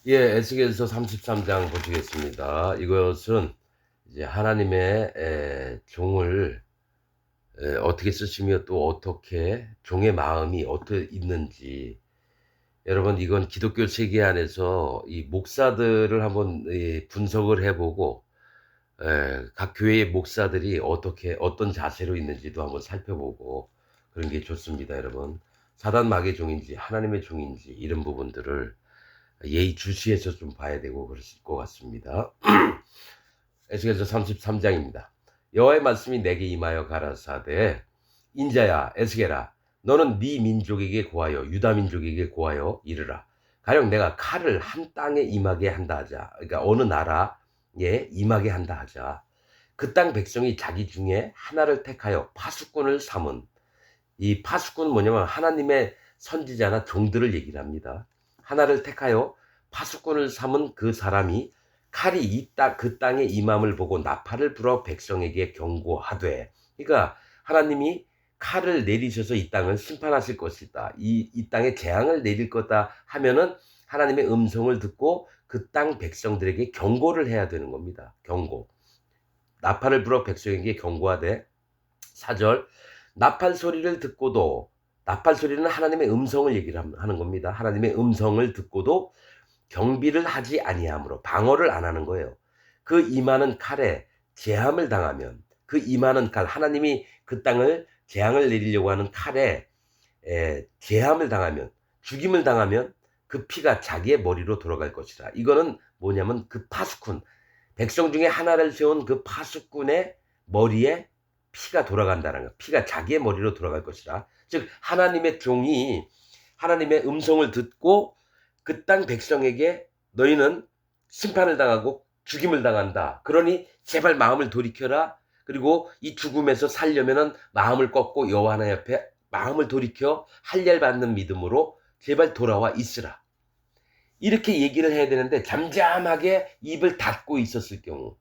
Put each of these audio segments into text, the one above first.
예, 에스겔서 33장 보시겠습니다. 이것은 이제 하나님의 종을 어떻게 쓰시며 또 어떻게 종의 마음이 어떻게 있는지, 여러분 이건 기독교 세계 안에서 이 목사들을 한번 분석을 해보고 각 교회의 목사들이 어떻게 어떤 자세로 있는지도 한번 살펴보고 그런 게 좋습니다, 여러분. 사단 마귀의 종인지 하나님의 종인지 이런 부분들을 예의주시해서 좀 봐야 되고 그럴 것 같습니다. 에스겔서 33장입니다. 여호와의 말씀이 내게 임하여 가라사대, 인자야 에스겔아, 너는 네 민족에게 고하여 유다 민족에게 고하여 이르라. 가령 내가 칼을 한 땅에 임하게 한다 하자. 그러니까 어느 나라에 임하게 한다 하자. 그 땅 백성이 자기 중에 하나를 택하여 파수꾼을 삼은, 이 파수꾼은 뭐냐면 하나님의 선지자나 종들을 얘기를 합니다. 하나를 택하여 파수꾼을 삼은 그 사람이 칼이 그 땅에 임함을 보고 나팔을 불어 백성에게 경고하되, 그러니까 하나님이 칼을 내리셔서 이 땅을 심판하실 것이다, 이 땅에 재앙을 내릴 거다 하면은 하나님의 음성을 듣고 그 땅 백성들에게 경고를 해야 되는 겁니다. 경고. 나팔을 불어 백성에게 경고하되, 4절, 나팔 소리를 듣고도, 나팔 소리는 하나님의 음성을 얘기를 하는 겁니다. 하나님의 음성을 듣고도 경비를 하지 아니하므로, 방어를 안 하는 거예요. 그 임하는 칼에 재함을 당하면, 그 임하는 칼, 하나님이 그 땅을 재앙을 내리려고 하는 칼에 재함을 당하면, 죽임을 당하면 그 피가 자기의 머리로 돌아갈 것이라. 이거는 뭐냐면 그 파수꾼, 백성 중에 하나를 세운 그 파수꾼의 머리에 피가 돌아간다는 거. 피가 자기의 머리로 돌아갈 것이라. 즉 하나님의 종이 하나님의 음성을 듣고 그 땅 백성에게 너희는 심판을 당하고 죽임을 당한다. 그러니 제발 마음을 돌이켜라. 그리고 이 죽음에서 살려면은 마음을 꺾고 여호와 하나님 앞에 마음을 돌이켜 할례 받는 믿음으로 제발 돌아와 있으라. 이렇게 얘기를 해야 되는데 잠잠하게 입을 닫고 있었을 경우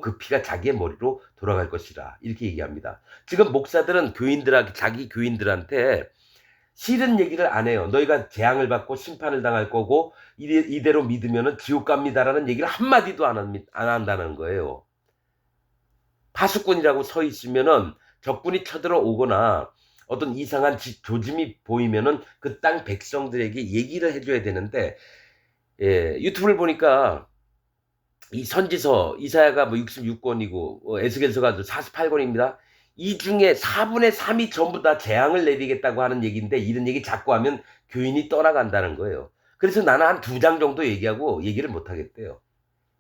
그 피가 자기의 머리로 돌아갈 것이라. 이렇게 얘기합니다. 지금 목사들은 자기 교인들한테 싫은 얘기를 안 해요. 너희가 재앙을 받고 심판을 당할 거고 이대로 믿으면 지옥 갑니다라는 얘기를 한마디도 안 한다는 거예요. 파수꾼이라고 서 있으면은 적군이 쳐들어오거나 어떤 이상한 조짐이 보이면은 그 땅 백성들에게 얘기를 해줘야 되는데, 유튜브를 보니까 이 선지서 이사야가 뭐 66권이고 에스겔서가 48권입니다. 이 중에 4분의 3이 전부 다 재앙을 내리겠다고 하는 얘기인데, 이런 얘기 자꾸 하면 교인이 떠나간다는 거예요. 그래서 나는 한 2장 정도 얘기하고 얘기를 못 하겠대요.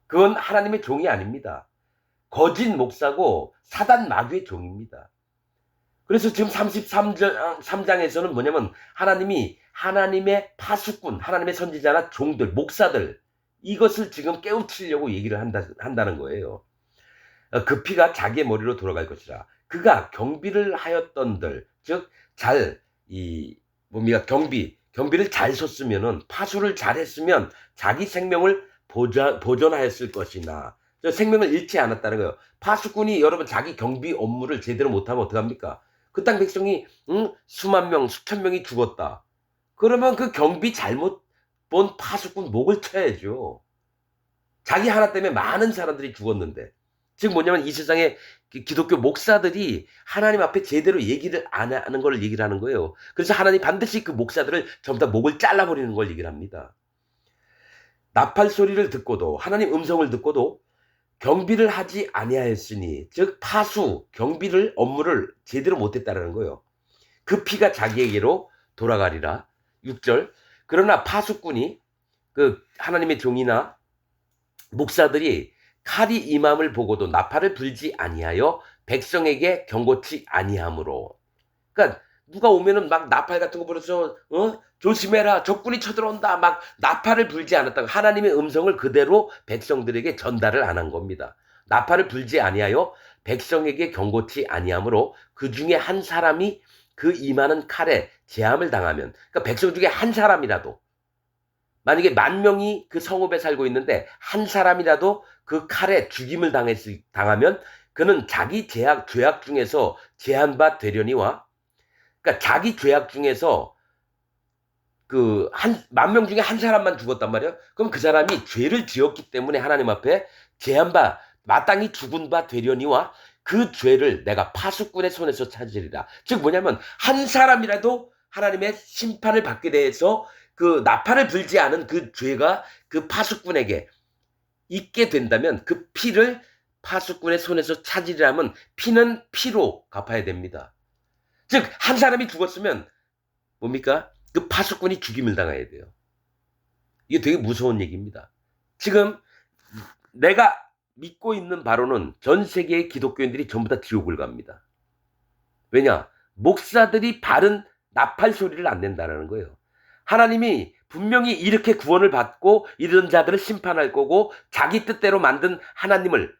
그건 하나님의 종이 아닙니다. 거짓 목사고 사단 마귀의 종입니다. 그래서 지금 33장에서는 뭐냐면 하나님이 하나님의 파수꾼, 하나님의 선지자나 종들, 목사들, 이것을 지금 깨우치려고 얘기를 한다는 거예요. 그 피가 자기의 머리로 돌아갈 것이라. 그가 경비를 하였던들, 즉, 뭡니까, 경비를 잘 섰으면은, 파수를 잘 했으면 자기 생명을 보존하였을 것이나, 생명을 잃지 않았다는 거예요. 파수꾼이 여러분 자기 경비 업무를 제대로 못하면 어떡합니까? 그 땅 백성이, 수만 명, 수천 명이 죽었다. 그러면 그 경비 잘못 본 파수꾼 목을 쳐야죠. 자기 하나 때문에 많은 사람들이 죽었는데. 즉 뭐냐면 이 세상에 기독교 목사들이 하나님 앞에 제대로 얘기를 안 하는 걸 얘기를 하는 거예요. 그래서 하나님 반드시 그 목사들을 전부 다 목을 잘라버리는 걸 얘기를 합니다. 나팔 소리를 듣고도, 하나님 음성을 듣고도 경비를 하지 아니하였으니, 즉 경비를 업무를 제대로 못했다라는 거예요. 그 피가 자기에게로 돌아가리라. 6절, 그러나 파수꾼이, 그 하나님의 종이나 목사들이 칼이 임함을 보고도 나팔을 불지 아니하여 백성에게 경고치 아니하므로. 그러니까 누가 오면은 막 나팔 같은 거 불어서 조심해라, 적군이 쳐들어온다, 막 나팔을 불지 않았다고 하나님의 음성을 그대로 백성들에게 전달을 안 한 겁니다. 나팔을 불지 아니하여 백성에게 경고치 아니하므로 그 중에 한 사람이 그 임하는 칼에 재함을 당하면, 그러니까 백성 중에 한 사람이라도, 만약에 10,000명이 그 성읍에 살고 있는데 한 사람이라도 그 칼에 죽임을 당하면 그는 자기 죄악 중에서 제한받 되려니와, 그러니까 자기 죄악 중에서 그 만 명 중에 한 사람만 죽었단 말이야. 그럼 그 사람이 죄를 지었기 때문에 하나님 앞에 제한 마땅히 죽은 바 되려니와 그 죄를 내가 파수꾼의 손에서 찾으리라. 즉 뭐냐면 한 사람이라도 하나님의 심판을 받게 돼서 그 나팔을 불지 않은 그 죄가 그 파수꾼에게 있게 된다면 그 피를 파수꾼의 손에서 찾으리라면 피는 피로 갚아야 됩니다. 즉 한 사람이 죽었으면 뭡니까? 그 파수꾼이 죽임을 당해야 돼요. 이게 되게 무서운 얘기입니다. 지금 내가 믿고 있는 바로는 전 세계의 기독교인들이 전부 다 지옥을 갑니다. 왜냐? 목사들이 바른 나팔 소리를 안 낸다는 거예요. 하나님이 분명히 이렇게 구원을 받고 이런 자들을 심판할 거고 자기 뜻대로 만든 하나님을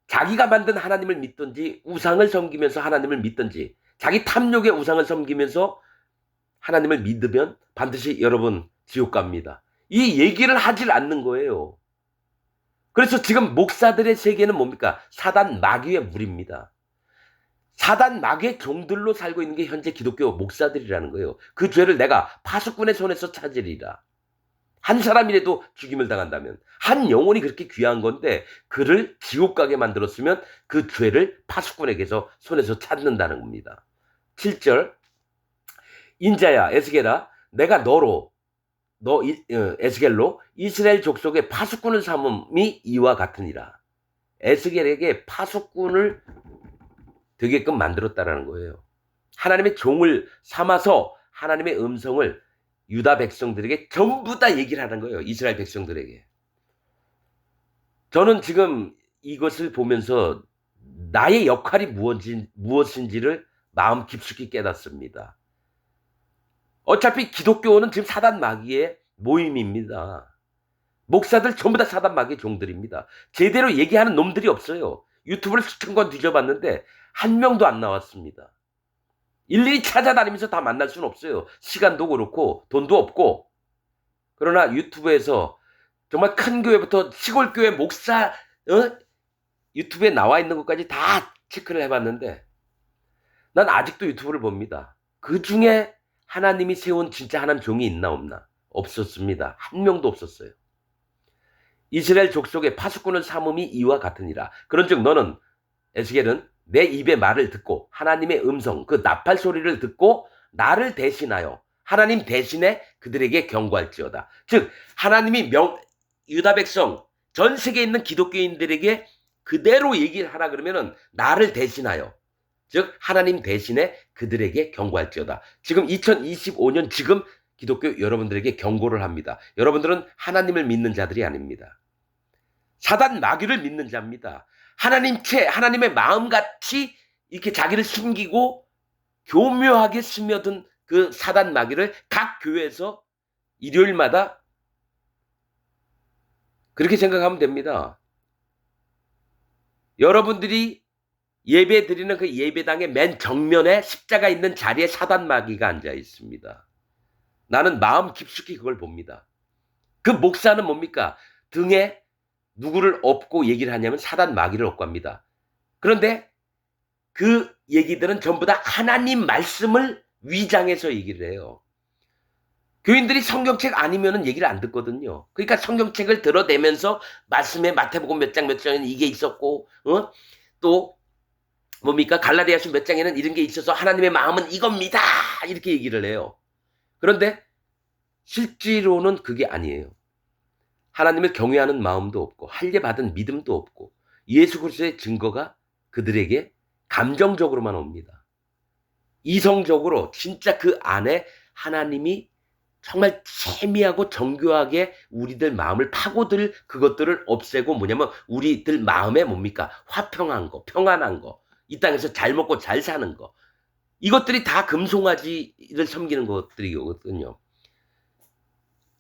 자기가 만든 하나님을 믿든지 우상을 섬기면서 하나님을 믿든지 자기 탐욕의 우상을 섬기면서 하나님을 믿으면 반드시 여러분 지옥 갑니다. 이 얘기를 하질 않는 거예요. 그래서 지금 목사들의 세계는 뭡니까? 사단 마귀의 물입니다. 사단 마귀의 종들로 살고 있는 게 현재 기독교 목사들이라는 거예요. 그 죄를 내가 파수꾼의 손에서 찾으리라. 한 사람이라도 죽임을 당한다면 한 영혼이 그렇게 귀한 건데 그를 지옥 가게 만들었으면 그 죄를 파수꾼에게서 손에서 찾는다는 겁니다. 7절 인자야 에스겔아 내가 에스겔로 이스라엘 족속의 파수꾼을 삼음이 이와 같으니라. 에스겔에게 파수꾼을 되게끔 만들었다라는 거예요. 하나님의 종을 삼아서 하나님의 음성을 유다 백성들에게 전부 다 얘기를 하는 거예요. 이스라엘 백성들에게. 저는 지금 이것을 보면서 나의 역할이 무엇인지를 마음 깊숙이 깨닫습니다. 어차피 기독교는 지금 사단 마귀의 모임입니다. 목사들 전부 다 사단 마귀의 종들입니다. 제대로 얘기하는 놈들이 없어요. 유튜브를 수천 건 뒤져봤는데 한 명도 안 나왔습니다. 일일이 찾아다니면서 다 만날 수는 없어요. 시간도 그렇고 돈도 없고. 그러나 유튜브에서 정말 큰 교회부터 시골 교회 목사 유튜브에 나와 있는 것까지 다 체크를 해봤는데 난 아직도 유튜브를 봅니다. 그 중에 하나님이 세운 진짜 하나님 종이 있나 없나? 없었습니다. 한 명도 없었어요. 이스라엘 족속의 파수꾼을 삼음이 이와 같으니라. 그런즉 너는 에스겔은 내 입의 말을 듣고 하나님의 음성 그 나팔 소리를 듣고 나를 대신하여 하나님 대신에 그들에게 경고할지어다. 즉 하나님이 유다 백성 전 세계에 있는 기독교인들에게 그대로 얘기를 하라 그러면은 나를 대신하여 즉 하나님 대신에 그들에게 경고할지어다. 지금 2025년 지금 기독교 여러분들에게 경고를 합니다. 여러분들은 하나님을 믿는 자들이 아닙니다. 사단 마귀를 믿는 자입니다. 하나님의 마음같이 이렇게 자기를 숨기고 교묘하게 스며든 그 사단 마귀를 각 교회에서 일요일마다 그렇게 생각하면 됩니다. 여러분들이 예배 드리는 그 예배당의 맨 정면에 십자가 있는 자리에 사단 마귀가 앉아 있습니다. 나는 마음 깊숙이 그걸 봅니다. 그 목사는 뭡니까? 등에 누구를 업고 얘기를 하냐면 사단 마귀를 업고 합니다. 그런데 그 얘기들은 전부 다 하나님 말씀을 위장해서 얘기를 해요. 교인들이 성경책 아니면은 얘기를 안 듣거든요. 그러니까 성경책을 들어대면서 말씀에 마태복음 몇 장 몇 장에는 이게 있었고, 또 뭡니까? 갈라디아서 몇 장에는 이런 게 있어서 하나님의 마음은 이겁니다. 이렇게 얘기를 해요. 그런데 실제로는 그게 아니에요. 하나님을 경외하는 마음도 없고 할례 받은 믿음도 없고 예수 그리스도의 증거가 그들에게 감정적으로만 옵니다. 이성적으로 진짜 그 안에 하나님이 정말 세미하고 정교하게 우리들 마음을 파고들 그것들을 없애고 뭐냐면 우리들 마음에 뭡니까? 화평한 거, 평안한 거, 이 땅에서 잘 먹고 잘 사는 거. 이것들이 다 금송아지를 섬기는 것들이거든요.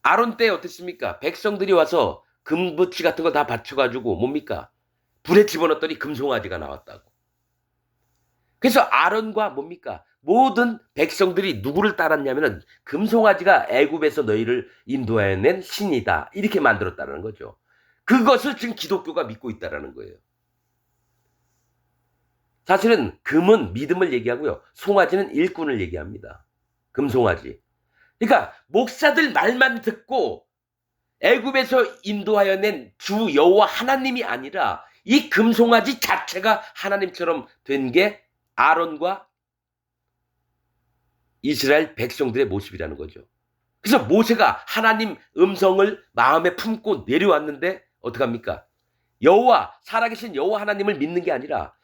아론 때 어땠습니까? 백성들이 와서 금붙이 같은 거 다 받쳐가지고 뭡니까? 불에 집어넣었더니 금송아지가 나왔다고. 그래서 아론과 뭡니까? 모든 백성들이 누구를 따랐냐면은 금송아지가 애굽에서 너희를 인도해낸 신이다. 이렇게 만들었다는 거죠. 그것을 지금 기독교가 믿고 있다는 거예요. 사실은 금은 믿음을 얘기하고요. 송아지는 일꾼을 얘기합니다. 금송아지. 그러니까 목사들 말만 듣고 애굽에서 인도하여 낸 주 여호와 하나님이 아니라 이 금송아지 자체가 하나님처럼 된 게 아론과 이스라엘 백성들의 모습이라는 거죠. 그래서 모세가 하나님 음성을 마음에 품고 내려왔는데 어떡합니까? 여호와, 살아계신 여호와 하나님을 믿는 게 아니라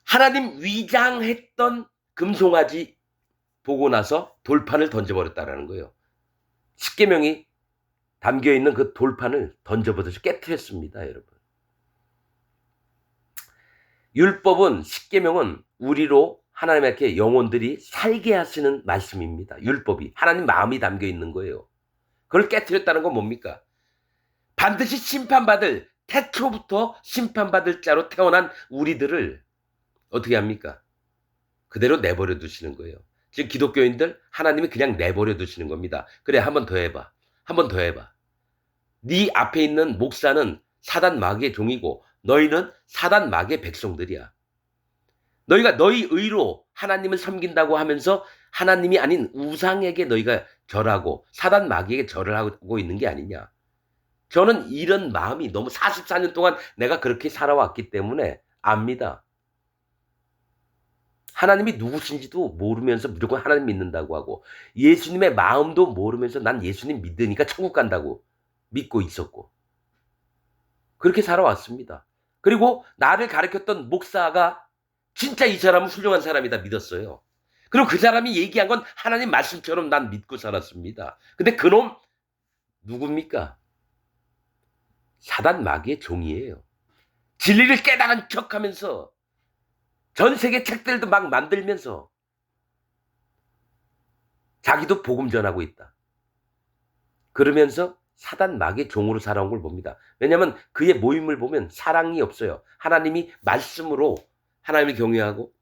하나님 위장했던 금송아지 보고 나서 돌판을 던져버렸다라는 거예요. 십계명이 담겨있는 그 돌판을 던져버려서 깨뜨렸습니다, 여러분. 율법은, 십계명은 우리로 하나님께 영혼들이 살게 하시는 말씀입니다. 율법이 하나님 마음이 담겨있는 거예요. 그걸 깨뜨렸다는 건 뭡니까? 반드시 심판받을, 태초부터 심판받을 자로 태어난 우리들을 어떻게 합니까? 그대로 내버려 두시는 거예요. 지금 기독교인들 하나님이 그냥 내버려 두시는 겁니다. 그래, 한 번 더 해봐. 한 번 더 해봐. 네 앞에 있는 목사는 사단 마귀의 종이고 너희는 사단 마귀의 백성들이야. 너희가 너희 의로 하나님을 섬긴다고 하면서 하나님이 아닌 우상에게 너희가 절하고 사단 마귀에게 절을 하고 있는 게 아니냐. 저는 이런 마음이 너무 44년 동안 내가 그렇게 살아왔기 때문에 압니다. 하나님이 누구신지도 모르면서 무조건 하나님 믿는다고 하고 예수님의 마음도 모르면서 난 예수님 믿으니까 천국 간다고 믿고 있었고 그렇게 살아왔습니다. 그리고 나를 가르쳤던 목사가 진짜 이 사람은 훌륭한 사람이다 믿었어요. 그리고 그 사람이 얘기한 건 하나님 말씀처럼 난 믿고 살았습니다. 근데 그놈 누굽니까? 사단 마귀의 종이에요. 진리를 깨달은 척하면서 전 세계 책들도 막 만들면서 자기도 복음 전하고 있다. 그러면서 사단 마귀의 종으로 살아온 걸 봅니다. 왜냐하면 그의 모임을 보면 사랑이 없어요. 하나님이 말씀으로 하나님을 경외하고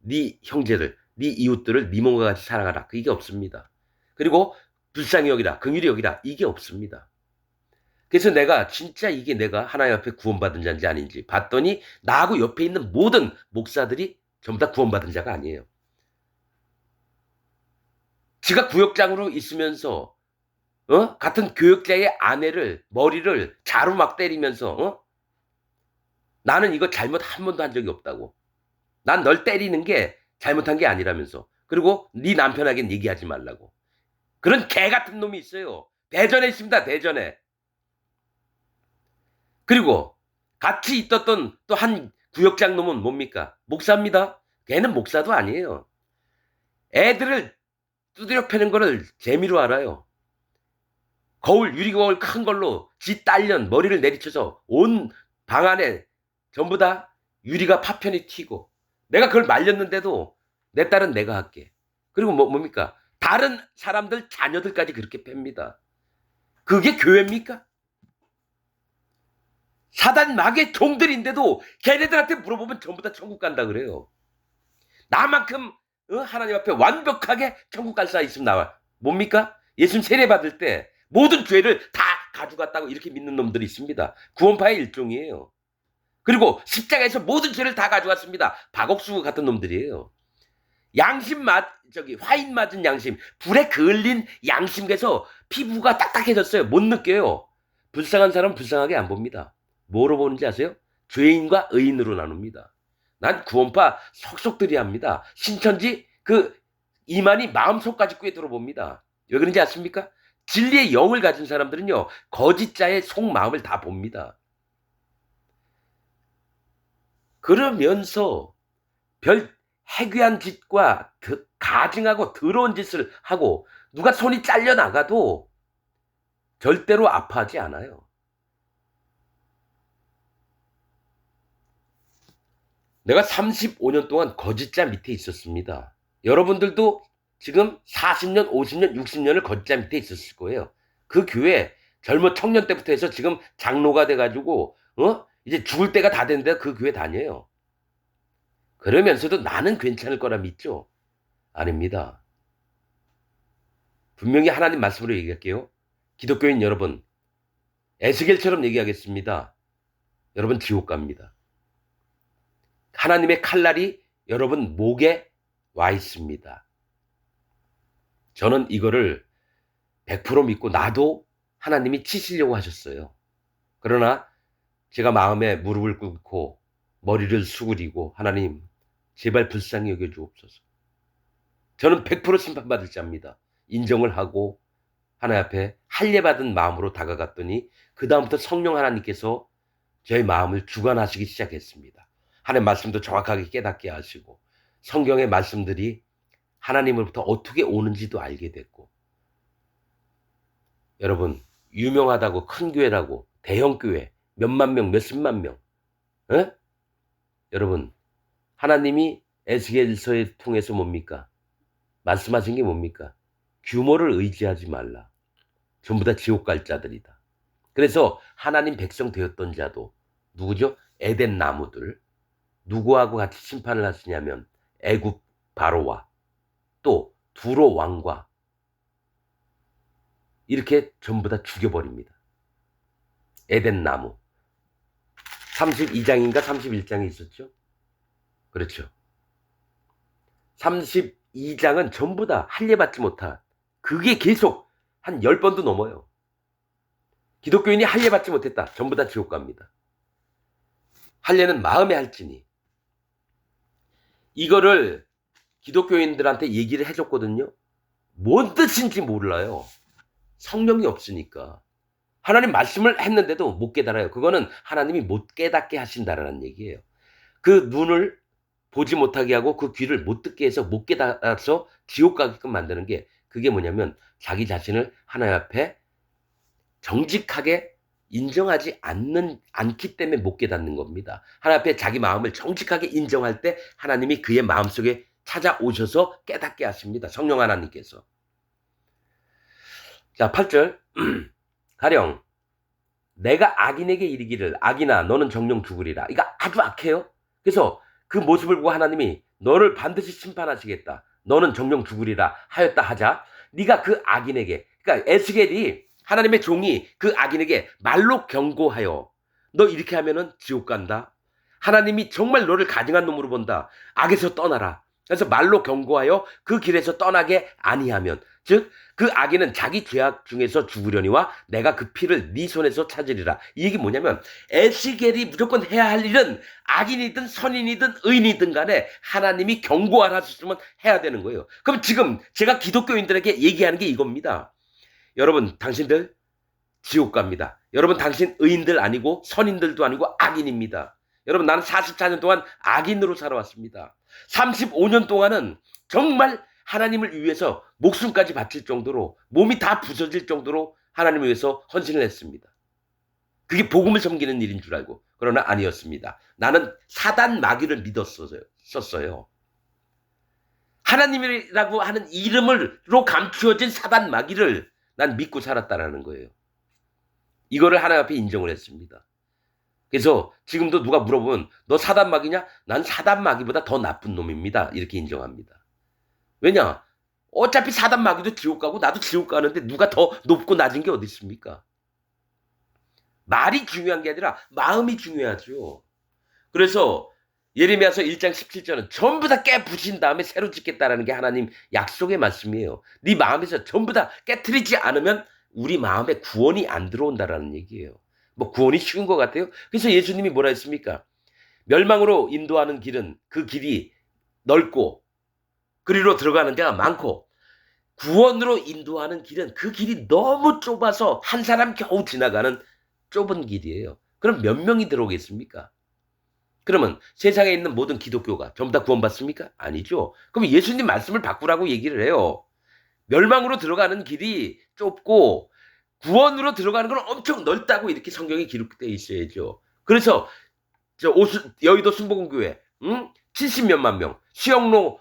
네 형제를, 네 이웃들을 네 몸과 같이 사랑하라. 이게 없습니다. 그리고 불쌍히 여기라, 긍휼히 여기라. 이게 없습니다. 그래서 내가 진짜 이게 내가 하나님 앞에 구원받은 자인지 아닌지 봤더니 나하고 옆에 있는 모든 목사들이 전부 다 구원받은 자가 아니에요. 지가 구역장으로 있으면서 같은 교역자의 아내를 머리를 자루 막 때리면서 나는 이거 잘못 한 번도 한 적이 없다고. 난 널 때리는 게 잘못한 게 아니라면서. 그리고 네 남편에겐 얘기하지 말라고. 그런 개 같은 놈이 있어요. 대전에 있습니다. 대전에. 그리고 같이 있었던 또 한 구역장 놈은 뭡니까? 목사입니다. 걔는 목사도 아니에요. 애들을 두드려 패는 거를 재미로 알아요. 거울, 유리거울 큰 걸로 지 딸년 머리를 내리쳐서 온 방 안에 전부 다 유리가 파편이 튀고 내가 그걸 말렸는데도 내 딸은 내가 할게. 그리고 뭡니까? 다른 사람들 자녀들까지 그렇게 팹니다. 그게 교회입니까? 사단 마귀의 종들인데도 걔네들한테 물어보면 전부 다 천국 간다 그래요. 나만큼 하나님 앞에 완벽하게 천국 갈 사람 있으면 나와. 뭡니까? 예수님 세례 받을 때 모든 죄를 다 가져갔다고 이렇게 믿는 놈들이 있습니다. 구원파의 일종이에요. 그리고 십자가에서 모든 죄를 다 가져갔습니다. 박옥수 같은 놈들이에요. 화인 맞은 양심, 불에 그을린 양심에서 피부가 딱딱해졌어요. 못 느껴요. 불쌍한 사람은 불쌍하게 안 봅니다. 뭐로 보는지 아세요? 죄인과 의인으로 나눕니다. 난 구원파 속속들이 합니다. 신천지 그 이만희 마음속까지 꿰뚫어 봅니다. 왜 그런지 아십니까? 진리의 영을 가진 사람들은요, 거짓자의 속마음을 다 봅니다. 그러면서 별 해괴한 짓과 가증하고 더러운 짓을 하고 누가 손이 잘려나가도 절대로 아파하지 않아요. 내가 35년 동안 거짓자 밑에 있었습니다. 여러분들도 지금 40년, 50년, 60년을 거짓자 밑에 있었을 거예요. 그 교회 젊은 청년 때부터 해서 지금 장로가 돼가지고 이제 죽을 때가 다 됐는데 그 교회 다녀요. 그러면서도 나는 괜찮을 거라 믿죠? 아닙니다. 분명히 하나님 말씀으로 얘기할게요. 기독교인 여러분, 에스겔처럼 얘기하겠습니다. 여러분 지옥 갑니다. 하나님의 칼날이 여러분 목에 와 있습니다. 저는 이거를 100% 믿고 나도 하나님이 치시려고 하셨어요. 그러나 제가 마음에 무릎을 꿇고 머리를 수그리고 하나님 제발 불쌍히 여겨주옵소서. 저는 100% 심판받을 자입니다. 인정을 하고 하나님 앞에 할례받은 마음으로 다가갔더니 그 다음부터 성령 하나님께서 저의 마음을 주관하시기 시작했습니다. 하나님 말씀도 정확하게 깨닫게 하시고 성경의 말씀들이 하나님으로부터 어떻게 오는지도 알게 됐고, 여러분 유명하다고 큰 교회라고 대형 교회 몇만 명 몇십만 명, 에? 여러분 하나님이 에스겔서에 통해서 뭡니까? 말씀하신 게 뭡니까? 규모를 의지하지 말라. 전부 다 지옥 갈 자들이다. 그래서 하나님 백성 되었던 자도 누구죠? 에덴 나무들. 누구하고 같이 심판을 하시냐면 애굽 바로와 또 두로 왕과 이렇게 전부 다 죽여버립니다. 에덴 나무. 32장인가 31장에 있었죠? 그렇죠. 32장은 전부 다 할례받지 못한, 그게 계속 한 10번도 넘어요. 기독교인이 할례받지 못했다. 전부 다 지옥 갑니다. 할례는 마음에 할지니. 이거를 기독교인들한테 얘기를 해줬거든요. 뭔 뜻인지 몰라요. 성령이 없으니까. 하나님 말씀을 했는데도 못 깨달아요. 그거는 하나님이 못 깨닫게 하신다라는 얘기예요. 그 눈을 보지 못하게 하고 그 귀를 못 듣게 해서 못 깨달아서 지옥 가게끔 만드는 게, 그게 뭐냐면 자기 자신을 하나님 앞에 정직하게 인정하지 않기 때문에 못 깨닫는 겁니다. 하나님 앞에 자기 마음을 정직하게 인정할 때 하나님이 그의 마음속에 찾아오셔서 깨닫게 하십니다. 성령 하나님께서. 자, 8절. 가령 내가 악인에게 이르기를 악인아 너는 정령 죽으리라. 이거 아주 악해요. 그래서 그 모습을 보고 하나님이 너를 반드시 심판하시겠다. 너는 정령 죽으리라 하였다 하자, 네가 그 악인에게, 그러니까 에스겔이, 하나님의 종이 그 악인에게 말로 경고하여 너 이렇게 하면은 지옥 간다. 하나님이 정말 너를 가증한 놈으로 본다. 악에서 떠나라. 그래서 말로 경고하여 그 길에서 떠나게 아니하면, 즉 그 악인은 자기 죄악 중에서 죽으려니와 내가 그 피를 네 손에서 찾으리라. 이 얘기 뭐냐면 에스겔이 무조건 해야 할 일은 악인이든 선인이든 의인이든 간에 하나님이 경고하셨으면 해야 되는 거예요. 그럼 지금 제가 기독교인들에게 얘기하는 게 이겁니다. 여러분 당신들 지옥 갑니다. 여러분 당신 의인들 아니고 선인들도 아니고 악인입니다. 여러분 나는 44년 동안 악인으로 살아왔습니다. 35년 동안은 정말 하나님을 위해서 목숨까지 바칠 정도로, 몸이 다 부서질 정도로 하나님을 위해서 헌신을 했습니다. 그게 복음을 섬기는 일인 줄 알고. 그러나 아니었습니다. 나는 사단 마귀를 믿었어요. 하나님이라고 하는 이름으로 감추어진 사단 마귀를 난 믿고 살았다라는 거예요. 이거를 하나님 앞에 인정을 했습니다. 그래서 지금도 누가 물어보면 너 사단 마귀냐? 난 사단 마귀보다 더 나쁜 놈입니다. 이렇게 인정합니다. 왜냐? 어차피 사단 마귀도 지옥 가고 나도 지옥 가는데 누가 더 높고 낮은 게 어디 있습니까? 말이 중요한 게 아니라 마음이 중요하죠. 그래서 예레미야서 1장 17절은 전부 다 깨부신 다음에 새로 짓겠다라는 게 하나님 약속의 말씀이에요. 네 마음에서 전부 다 깨트리지 않으면 우리 마음에 구원이 안 들어온다라는 얘기예요. 뭐 구원이 쉬운 것 같아요? 그래서 예수님이 뭐라 했습니까? 멸망으로 인도하는 길은 그 길이 넓고 그리로 들어가는 데가 많고, 구원으로 인도하는 길은 그 길이 너무 좁아서 한 사람 겨우 지나가는 좁은 길이에요. 그럼 몇 명이 들어오겠습니까? 그러면 세상에 있는 모든 기독교가 전부 다 구원받습니까? 아니죠. 그럼 예수님 말씀을 바꾸라고 얘기를 해요. 멸망으로 들어가는 길이 좁고 구원으로 들어가는 건 엄청 넓다고 이렇게 성경에 기록되어 있어야죠. 그래서 여의도 순복음교회 70몇만 명, 수영로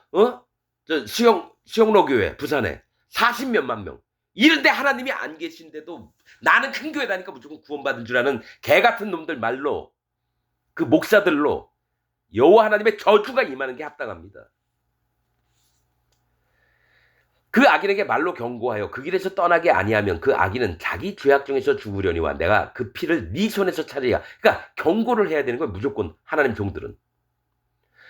수영로 교회 부산에 40몇만 명, 이런데 하나님이 안 계신데도 나는 큰 교회 다니까 무조건 구원받은 줄 아는 개 같은 놈들 말로, 그 목사들로 여호와 하나님의 저주가 임하는 게 합당합니다. 그 악인에게 말로 경고하여 그 길에서 떠나게 아니하면 그 악인은 자기 죄악 중에서 죽으려니와 내가 그 피를 네 손에서 찾으리라. 그러니까 경고를 해야 되는 거예요. 무조건 하나님 종들은.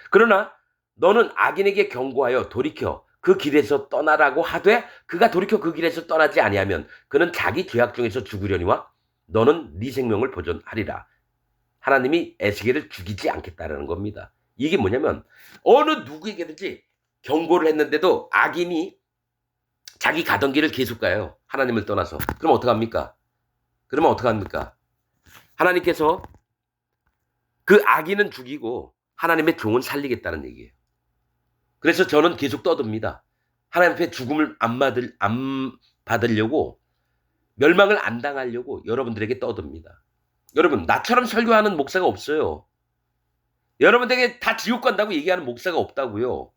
그러나 너는 악인에게 경고하여 돌이켜 그 길에서 떠나라고 하되 그가 돌이켜 그 길에서 떠나지 아니하면 그는 자기 죄악 중에서 죽으려니와 너는 네 생명을 보존하리라. 하나님이 에스겔을 죽이지 않겠다라는 겁니다. 이게 뭐냐면 어느 누구에게든지 경고를 했는데도 악인이 자기 가던 길을 계속 가요. 하나님을 떠나서. 그럼 어떡합니까? 그러면 어떡합니까? 하나님께서 그 악인은 죽이고 하나님의 종은 살리겠다는 얘기예요. 그래서 저는 계속 떠듭니다. 하나님 앞에 죽음을 안 받으려고, 멸망을 안 당하려고 여러분들에게 떠듭니다. 여러분, 나처럼 설교하는 목사가 없어요. 여러분들에게 다 지옥 간다고 얘기하는 목사가 없다고요.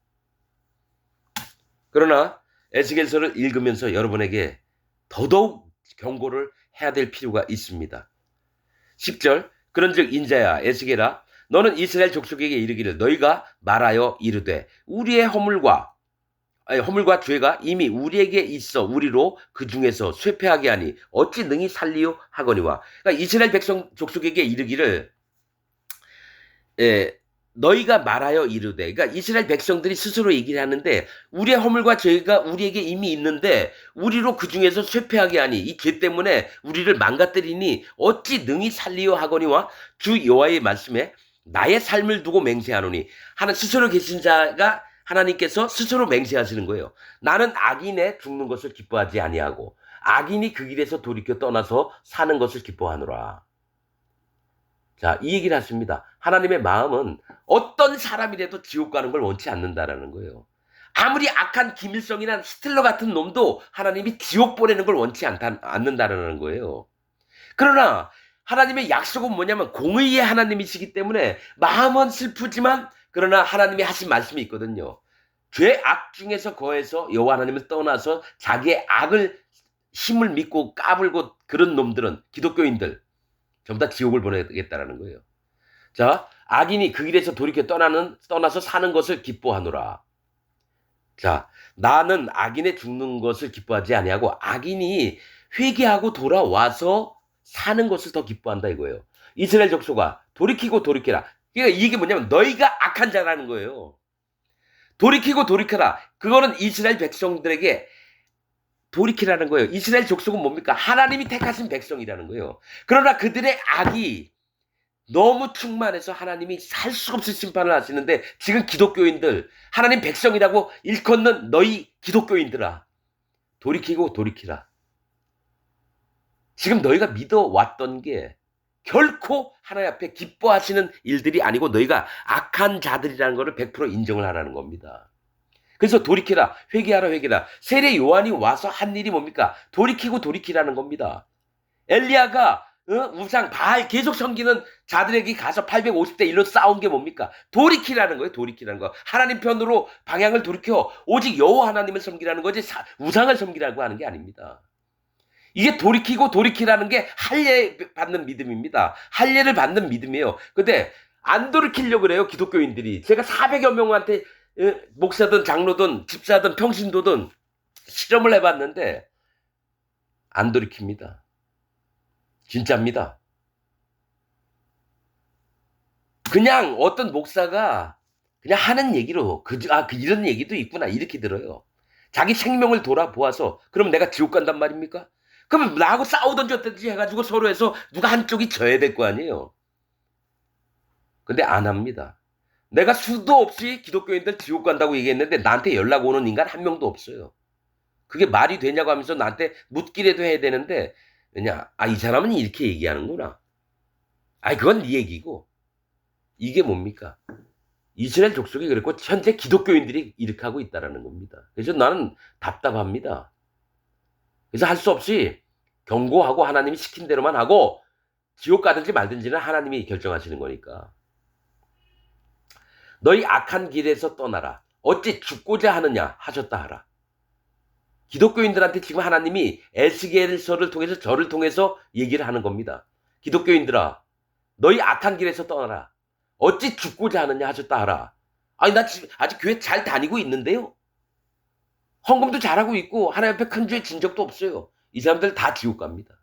그러나 에스겔서를 읽으면서 여러분에게 더더욱 경고를 해야 될 필요가 있습니다. 10절, 그런즉 인자야 에스겔아 너는 이스라엘 족속에게 이르기를 너희가 말하여 이르되 우리의 허물과 죄가 이미 우리에게 있어 우리로 그 중에서 쇠폐하게 하니 어찌 능히 살리요 하거니와. 그러니까 이스라엘 백성 족속에게 이르기를 너희가 말하여 이르되, 그러니까 이스라엘 백성들이 스스로 얘기를 하는데 우리의 허물과 죄가 우리에게 이미 있는데 우리로 그 중에서 쇠폐하게 하니 이 죄 때문에 우리를 망가뜨리니 어찌 능히 살리요 하거니와 주 여호와의 말씀에 나의 삶을 두고 맹세하노니. 하나님 스스로 계신 자가 하나님께서 스스로 맹세하시는 거예요. 나는 악인의 죽는 것을 기뻐하지 아니하고 악인이 그 길에서 돌이켜 떠나서 사는 것을 기뻐하노라. 자, 이 얘기를 하십니다. 하나님의 마음은 어떤 사람이라도 지옥 가는 걸 원치 않는다라는 거예요. 아무리 악한 김일성이나 히틀러 같은 놈도 하나님이 지옥 보내는 걸 원치 않는다라는 거예요. 그러나 하나님의 약속은 뭐냐면 공의의 하나님이시기 때문에 마음은 슬프지만 그러나 하나님이 하신 말씀이 있거든요. 죄악 중에서 거해서 여호와 하나님을 떠나서 자기의 악을 힘을 믿고 까불고 그런 놈들은 기독교인들 전부 다 지옥을 보내겠다라는 거예요. 자, 악인이 그 길에서 돌이켜 떠나서 사는 것을 기뻐하노라. 자, 나는 악인의 죽는 것을 기뻐하지 아니하고 악인이 회개하고 돌아와서 사는 것을 더 기뻐한다 이거예요. 이스라엘 족속아 돌이키고 돌이켜라. 그러니까 이게 뭐냐면 너희가 악한 자라는 거예요. 돌이키고 돌이켜라. 그거는 이스라엘 백성들에게 돌이키라는 거예요. 이스라엘 족속은 뭡니까? 하나님이 택하신 백성이라는 거예요. 그러나 그들의 악이 너무 충만해서 하나님이 살 수 없을 심판을 하시는데 지금 기독교인들, 하나님 백성이라고 일컫는 너희 기독교인들아, 돌이키고 돌이키라. 지금 너희가 믿어왔던 게 결코 하나님 앞에 기뻐하시는 일들이 아니고 너희가 악한 자들이라는 것을 100% 인정을 하라는 겁니다. 그래서 돌이키라, 회개하라, 회개라. 세례 요한이 와서 한 일이 뭡니까? 돌이키고 돌이키라는 겁니다. 엘리야가 우상 바알 계속 섬기는 자들에게 가서 850대 1로 싸운 게 뭡니까? 돌이키라는 거예요. 돌이키라는 거. 하나님 편으로 방향을 돌이켜 오직 여호와 하나님을 섬기라는 거지 우상을 섬기라고 하는 게 아닙니다. 이게 돌이키고 돌이키라는 게 할례 받는 믿음입니다. 할례를 받는 믿음이에요. 근데 안 돌이키려고 그래요. 기독교인들이. 제가 400여 명한테 목사든 장로든 집사든 평신도든 실험을 해봤는데 안 돌이킵니다. 진짜입니다. 그냥 어떤 목사가 그냥 하는 얘기로 이런 얘기도 있구나 이렇게 들어요. 자기 생명을 돌아보아서 그럼 내가 지옥 간단 말입니까? 그러면 나하고 싸우든지 어든지 해가지고 서로 해서 누가 한쪽이 져야 될 거 아니에요. 근데 안 합니다. 내가 수도 없이 기독교인들 지옥 간다고 얘기했는데 나한테 연락 오는 인간 한 명도 없어요. 그게 말이 되냐고 하면서 나한테 묻기라도 해야 되는데 왜냐? 이 사람은 이렇게 얘기하는구나. 그건 네 얘기고. 이게 뭡니까? 이스라엘 족속이 그랬고 현재 기독교인들이 이렇게 하고 있다는 겁니다. 그래서 나는 답답합니다. 그래서 할 수 없이 경고하고 하나님이 시킨 대로만 하고 지옥 가든지 말든지는 하나님이 결정하시는 거니까. 너희 악한 길에서 떠나라. 어찌 죽고자 하느냐 하셨다 하라. 기독교인들한테 지금 하나님이 에스겔서를 통해서 저를 통해서 얘기를 하는 겁니다. 기독교인들아, 너희 악한 길에서 떠나라. 어찌 죽고자 하느냐 하셨다 하라. 나 지금 아직 교회 잘 다니고 있는데요. 헌금도 잘하고 있고 하나님 앞에 큰 죄 진 적도 없어요. 이 사람들 다 지옥 갑니다.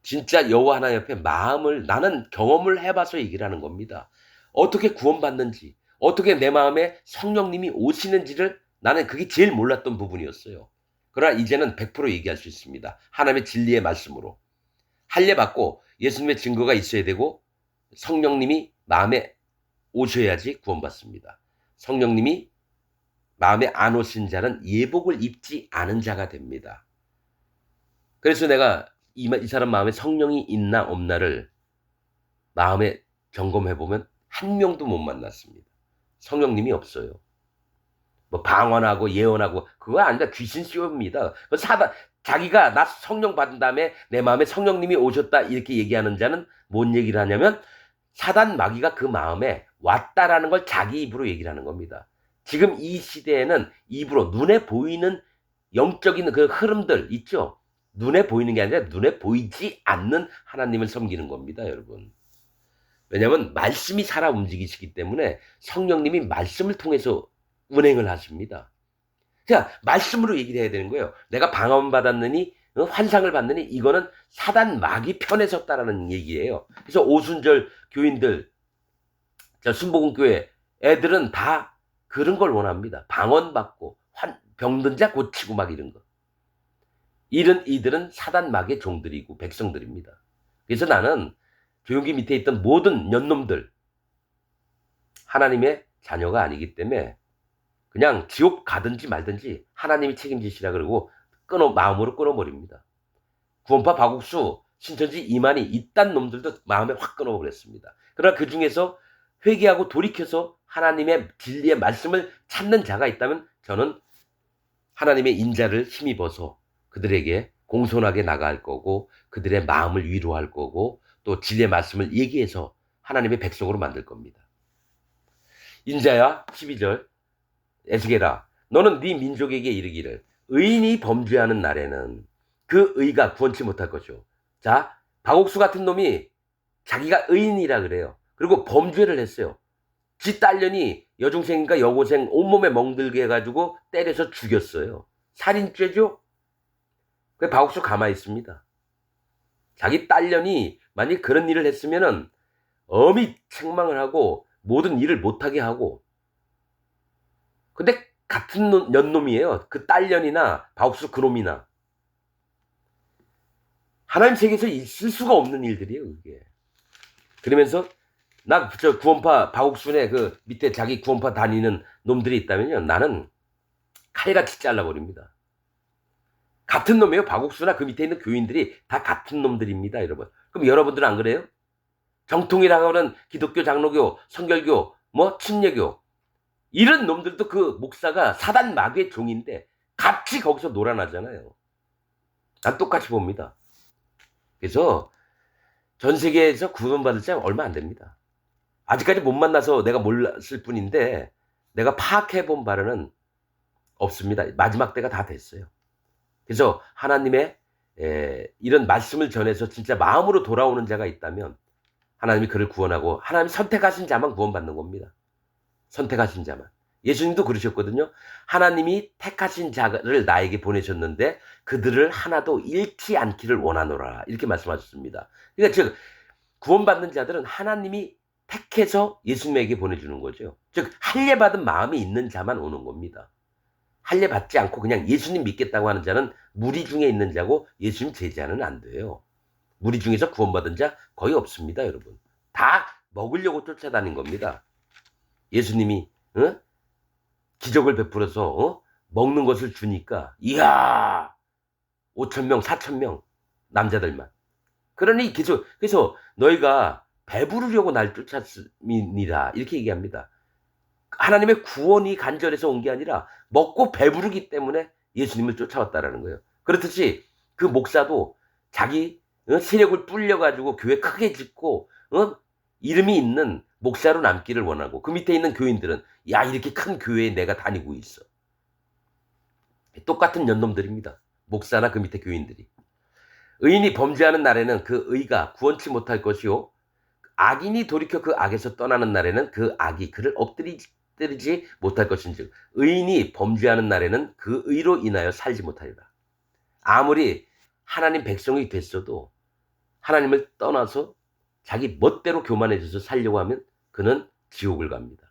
진짜 여호와 하나님 앞에 마음을 나는 경험을 해봐서 얘기를 하는 겁니다. 어떻게 구원받는지, 어떻게 내 마음에 성령님이 오시는지를 나는 그게 제일 몰랐던 부분이었어요. 그러나 이제는 100% 얘기할 수 있습니다. 하나님의 진리의 말씀으로. 할례 받고 예수님의 증거가 있어야 되고 성령님이 마음에 오셔야지 구원받습니다. 성령님이 마음에 안 오신 자는 예복을 입지 않은 자가 됩니다. 그래서 내가 이 사람 마음에 성령이 있나 없나를 마음에 점검해보면 한 명도 못 만났습니다. 성령님이 없어요. 뭐 방언하고 예언하고 그거 아니라 귀신 쇼입니다. 자기가 나 성령 받은 다음에 내 마음에 성령님이 오셨다 이렇게 얘기하는 자는 뭔 얘기를 하냐면 사단 마귀가 그 마음에 왔다라는 걸 자기 입으로 얘기를 하는 겁니다. 지금 이 시대에는 입으로 눈에 보이는 영적인 그 흐름들 있죠. 눈에 보이는 게 아니라 눈에 보이지 않는 하나님을 섬기는 겁니다, 여러분. 왜냐하면 말씀이 살아 움직이시기 때문에 성령님이 말씀을 통해서 운행을 하십니다. 자, 말씀으로 얘기를 해야 되는 거예요. 내가 방언 받았느니 환상을 받느니 이거는 사단 마귀 편에 섰다라는 얘기예요. 그래서 오순절 교인들, 순복음교회 애들은 다 그런 걸 원합니다. 방언 받고 병든 자 고치고 막 이런 거. 이들은 사단 마귀의 종들이고 백성들입니다. 그래서 나는 조용기 밑에 있던 모든 년놈들 하나님의 자녀가 아니기 때문에 그냥 지옥 가든지 말든지 하나님이 책임지시라 그러고 마음으로 끊어버립니다. 구원파 박옥수, 신천지 이만희 이딴 놈들도 마음에 확 끊어버렸습니다. 그러나 그 중에서 회개하고 돌이켜서 하나님의 진리의 말씀을 찾는 자가 있다면 저는 하나님의 인자를 힘입어서 그들에게 공손하게 나갈 거고 그들의 마음을 위로할 거고 또 진리의 말씀을 얘기해서 하나님의 백성으로 만들 겁니다. 인자야 12절 에스겔아 너는 네 민족에게 이르기를 의인이 범죄하는 날에는 그 의가 구원치 못할 것이오. 자, 박옥수 같은 놈이 자기가 의인이라 그래요. 그리고 범죄를 했어요. 지 딸년이 여중생인가 여고생 온몸에 멍들게 해가지고 때려서 죽였어요. 살인죄죠? 그 박옥수 가만히 있습니다. 자기 딸년이 만약 그런 일을 했으면은 엄히 책망을 하고 모든 일을 못하게 하고 근데 같은 년놈이에요. 그 딸년이나 박옥수 그놈이나 하나님 세계에서 있을 수가 없는 일들이에요. 그게. 그러면서 저 구원파 박옥순의 그 밑에 자기 구원파 다니는 놈들이 있다면요. 나는 칼같이 잘라버립니다. 같은 놈이에요. 박옥수나 그 밑에 있는 교인들이 다 같은 놈들입니다. 여러분. 그럼 여러분들은 안 그래요? 정통이라고 하는 기독교, 장로교, 성결교, 침례교 이런 놈들도 그 목사가 사단 마귀의 종인데 같이 거기서 놀아나잖아요. 난 똑같이 봅니다. 그래서 전 세계에서 구원받을 자 얼마 안 됩니다. 아직까지 못 만나서 내가 몰랐을 뿐인데 내가 파악해본 바로는 없습니다. 마지막 때가 다 됐어요. 그래서 하나님의 이런 말씀을 전해서 진짜 마음으로 돌아오는 자가 있다면 하나님이 그를 구원하고 하나님 선택하신 자만 구원받는 겁니다. 선택하신 자만. 예수님도 그러셨거든요. 하나님이 택하신 자를 나에게 보내셨는데 그들을 하나도 잃지 않기를 원하노라. 이렇게 말씀하셨습니다. 그러니까 즉 구원받는 자들은 하나님이 택해서 예수님에게 보내주는 거죠. 즉 할례 받은 마음이 있는 자만 오는 겁니다. 할례 받지 않고 그냥 예수님 믿겠다고 하는 자는 무리 중에 있는 자고 예수님 제자는 안 돼요. 무리 중에서 구원받은 자 거의 없습니다, 여러분. 다 먹으려고 쫓아다닌 겁니다. 예수님이 기적을 베풀어서 먹는 것을 주니까 이야 5,000명 4,000명 남자들만. 그러니 그래서 너희가 배부르려고 날 쫓았습니다. 이렇게 얘기합니다. 하나님의 구원이 간절해서 온 게 아니라 먹고 배부르기 때문에 예수님을 쫓아왔다라는 거예요. 그렇듯이 그 목사도 자기 세력을 불려가지고 교회 크게 짓고 이름이 있는 목사로 남기를 원하고 그 밑에 있는 교인들은 야 이렇게 큰 교회에 내가 다니고 있어. 똑같은 년놈들입니다. 목사나 그 밑에 교인들이. 의인이 범죄하는 날에는 그 의가 구원치 못할 것이요 악인이 돌이켜 그 악에서 떠나는 날에는 그 악이 그를 엎드리지 못할 것인즉 의인이 범죄하는 날에는 그 의로 인하여 살지 못하리라. 아무리 하나님 백성이 됐어도 하나님을 떠나서 자기 멋대로 교만해져서 살려고 하면 그는 지옥을 갑니다.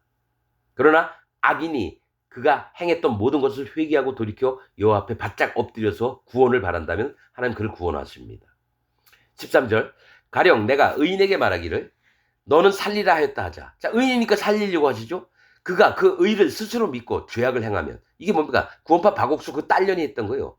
그러나 악인이 그가 행했던 모든 것을 회개하고 돌이켜 여호와 앞에 바짝 엎드려서 구원을 바란다면 하나님 그를 구원하십니다. 13절 가령 내가 의인에게 말하기를 너는 살리라 하였다 하자. 자, 의인이니까 살리려고 하시죠. 그가 그 의를 스스로 믿고 죄악을 행하면 이게 뭡니까? 구원파 박옥수 그 딸년이 했던 거예요.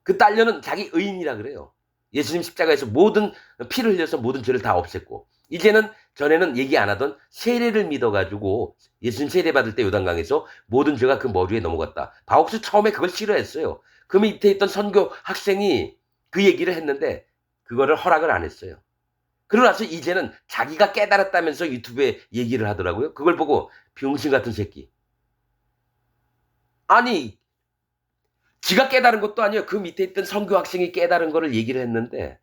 그 딸년은 자기 의인이라 그래요. 예수님 십자가에서 모든 피를 흘려서 모든 죄를 다 없앴고 이제는 전에는 얘기 안 하던 세례를 믿어가지고 예수님 세례 받을 때 요단강에서 모든 죄가 그 머리에 넘어갔다. 박옥수 처음에 그걸 싫어했어요. 그 밑에 있던 선교 학생이 그 얘기를 했는데 그거를 허락을 안 했어요. 그러고 나서 이제는 자기가 깨달았다면서 유튜브에 얘기를 하더라고요. 그걸 보고 병신 같은 새끼. 아니 지가 깨달은 것도 아니에요. 그 밑에 있던 선교 학생이 깨달은 거를 얘기를 했는데